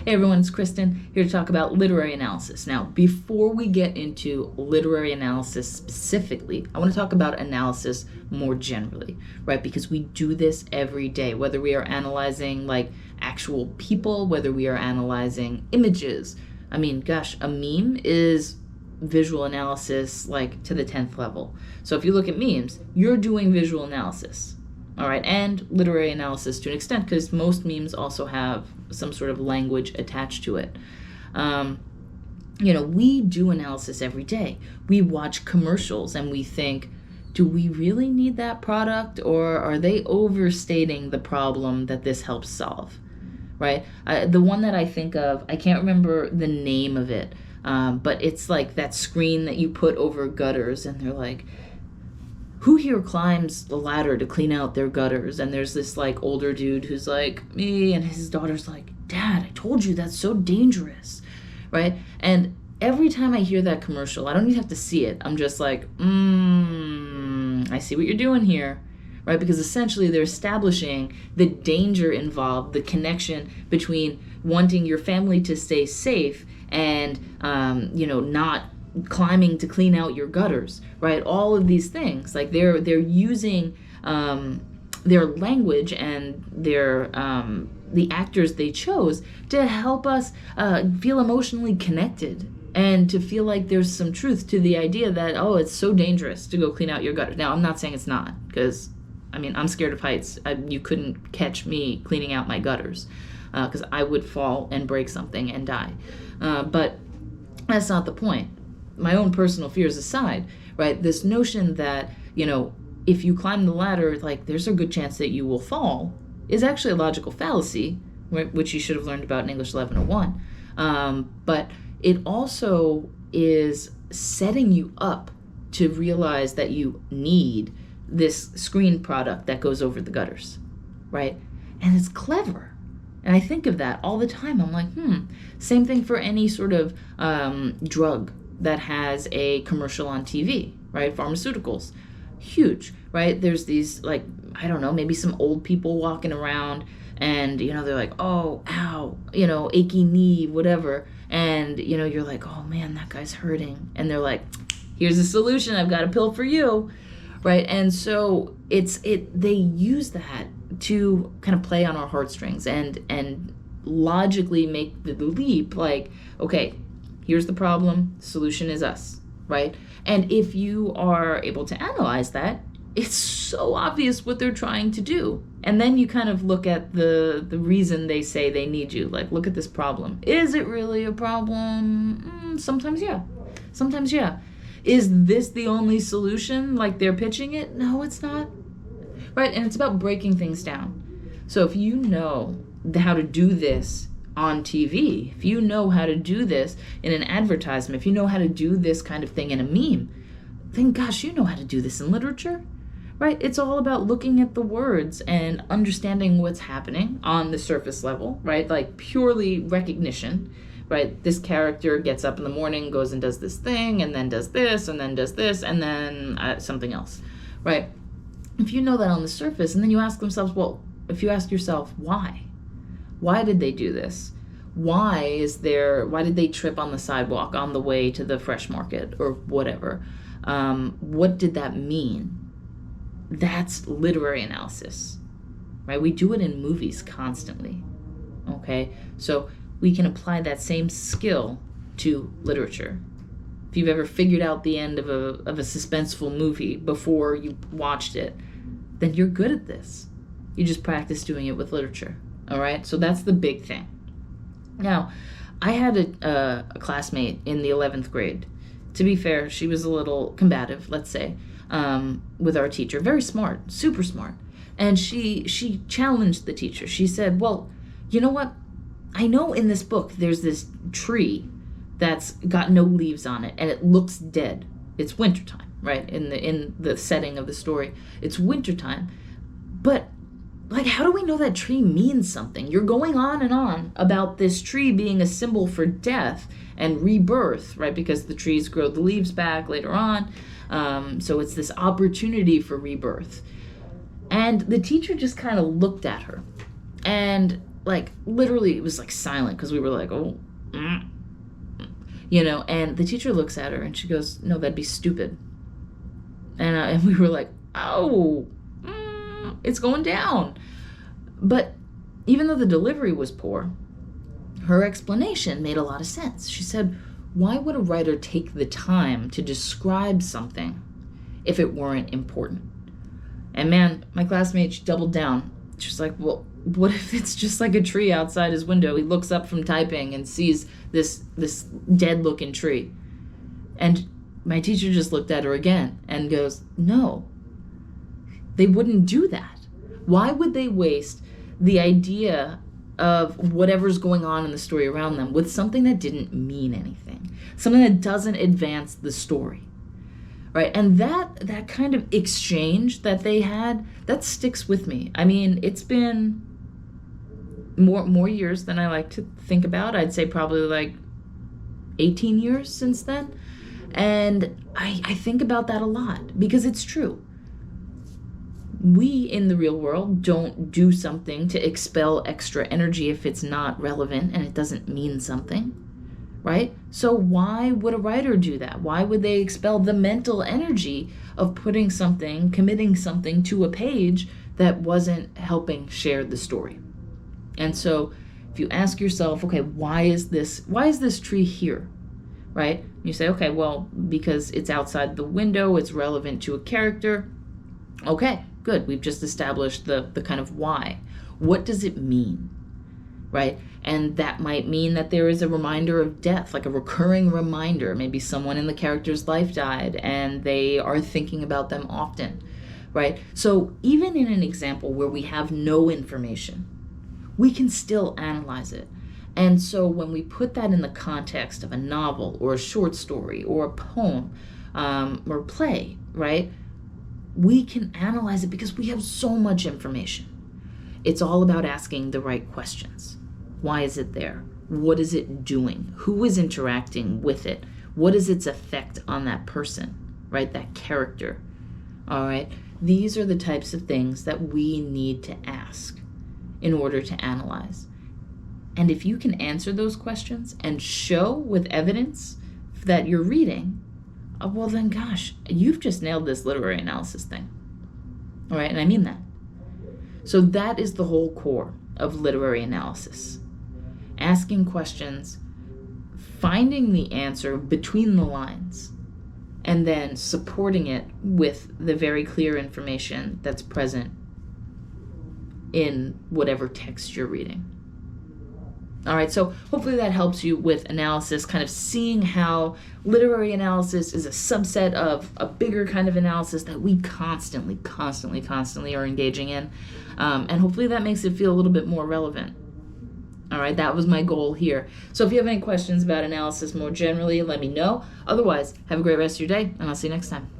Hey everyone, it's Kristen here to talk about literary analysis. Now, before we get into literary analysis specifically, I want to talk about analysis more generally, right? Because we do this every day, whether we are analyzing like actual people, whether we are analyzing images. I mean, gosh, a meme is visual analysis like to the 10th level. So if you look at memes, you're doing visual analysis. All right, and literary analysis to an extent, because most memes also have some sort of language attached to it. We do analysis every day. We watch commercials and we think, do we really need that product, or are they overstating the problem that this helps solve? Right? The one that I think of, I can't remember the name of it, but it's like that screen that you put over gutters, and they're like, who here climbs the ladder to clean out their gutters? And there's this like older dude who's like, me, and his daughter's like, Dad, I told you that's so dangerous, right? And every time I hear that commercial, I don't even have to see it. I'm just like, I see what you're doing here, right? Because essentially they're establishing the danger involved, the connection between wanting your family to stay safe and, not climbing to clean out your gutters, right? All of these things, like they're using their language and their the actors they chose to help us feel emotionally connected and to feel like there's some truth to the idea that, oh, it's so dangerous to go clean out your gutters. Now, I'm not saying it's not, because I'm scared of heights. You couldn't catch me cleaning out my gutters because I would fall and break something and die. But that's not the point. My own personal fears aside, right, this notion that, if you climb the ladder, like, there's a good chance that you will fall is actually a logical fallacy, which you should have learned about in English 1101. But it also is setting you up to realize that you need this screen product that goes over the gutters, right? And it's clever. And I think of that all the time. I'm like, same thing for any sort of drug that has a commercial on TV, right? Pharmaceuticals, huge, right? There's these, like, I don't know, maybe some old people walking around and, they're like, oh, ow, achy knee, whatever. And, you're like, oh man, that guy's hurting. And they're like, here's a solution. I've got a pill for you, right? And so they use that to kind of play on our heartstrings and logically make the leap, like, okay, here's the problem, solution is us, right? And if you are able to analyze that, it's so obvious what they're trying to do. And then you kind of look at the reason they say they need you. Like, look at this problem. Is it really a problem? Sometimes, yeah. Sometimes, yeah. Is this the only solution, like they're pitching it? No, it's not. Right? And it's about breaking things down. So if you know how to do this on TV, if you know how to do this in an advertisement, if you know how to do this kind of thing in a meme, then gosh, you know how to do this in literature, right? It's all about looking at the words and understanding what's happening on the surface level, right? Like purely recognition, right? This character gets up in the morning, goes and does this thing, and then does this, and then does this, and then something else, right? If you know that on the surface, and then you ask if you ask yourself, why? Why did they do this? Why did they trip on the sidewalk on the way to the fresh market or whatever? What did that mean? That's literary analysis, right? We do it in movies constantly, okay? So we can apply that same skill to literature. If you've ever figured out the end of a suspenseful movie before you watched it, then you're good at this. You just practice doing it with literature. All right, so that's the big thing. Now, I had a classmate in the 11th grade. To be fair, she was a little combative, let's say, with our teacher. Very smart, super smart. And she challenged the teacher. She said, well, you know what? I know in this book there's this tree that's got no leaves on it, and it looks dead. It's wintertime, right? In the setting of the story, it's wintertime. But like, how do we know that tree means something? You're going on and on about this tree being a symbol for death and rebirth, right? Because the trees grow the leaves back later on. So it's this opportunity for rebirth. And the teacher just kind of looked at her and like, literally, it was like silent because we were like, oh, and the teacher looks at her and she goes, no, that'd be stupid. And we were like, oh, it's going down. But even though the delivery was poor, her explanation made a lot of sense. She said, why would a writer take the time to describe something if it weren't important? And man, my classmate, she doubled down. She was like, well, what if it's just like a tree outside his window? He looks up from typing and sees this dead-looking tree. And my teacher just looked at her again and goes, no, they wouldn't do that. Why would they waste the idea of whatever's going on in the story around them with something that didn't mean anything, something that doesn't advance the story, right? And that kind of exchange that they had, that sticks with me. I mean, it's been more years than I like to think about. I'd say probably like 18 years since then. And I think about that a lot because it's true. We in the real world don't do something to expel extra energy if it's not relevant and it doesn't mean something, right? So why would a writer do that? Why would they expel the mental energy of putting something, committing something to a page that wasn't helping share the story? And so if you ask yourself, okay, why is this tree here, right? You say, okay, well, because it's outside the window, it's relevant to a character. Okay, good. We've just established the kind of why. What does it mean, right? And that might mean that there is a reminder of death, like a recurring reminder. Maybe someone in the character's life died and they are thinking about them often, right? So even in an example where we have no information, we can still analyze it. And so when we put that in the context of a novel or a short story or a poem or play, right, we can analyze it because we have so much information. It's all about asking the right questions. Why is it there? What is it doing? Who is interacting with it? What is its effect on that person, right, that character? All right, these are the types of things that we need to ask in order to analyze. And if you can answer those questions and show with evidence that you're reading, well then gosh, you've just nailed this literary analysis thing. All right, and I mean that. So that is the whole core of literary analysis. Asking questions, finding the answer between the lines, and then supporting it with the very clear information that's present in whatever text you're reading. All right, so hopefully that helps you with analysis, kind of seeing how literary analysis is a subset of a bigger kind of analysis that we constantly are engaging in. And hopefully that makes it feel a little bit more relevant. All right, that was my goal here. So if you have any questions about analysis more generally, let me know. Otherwise, have a great rest of your day, and I'll see you next time.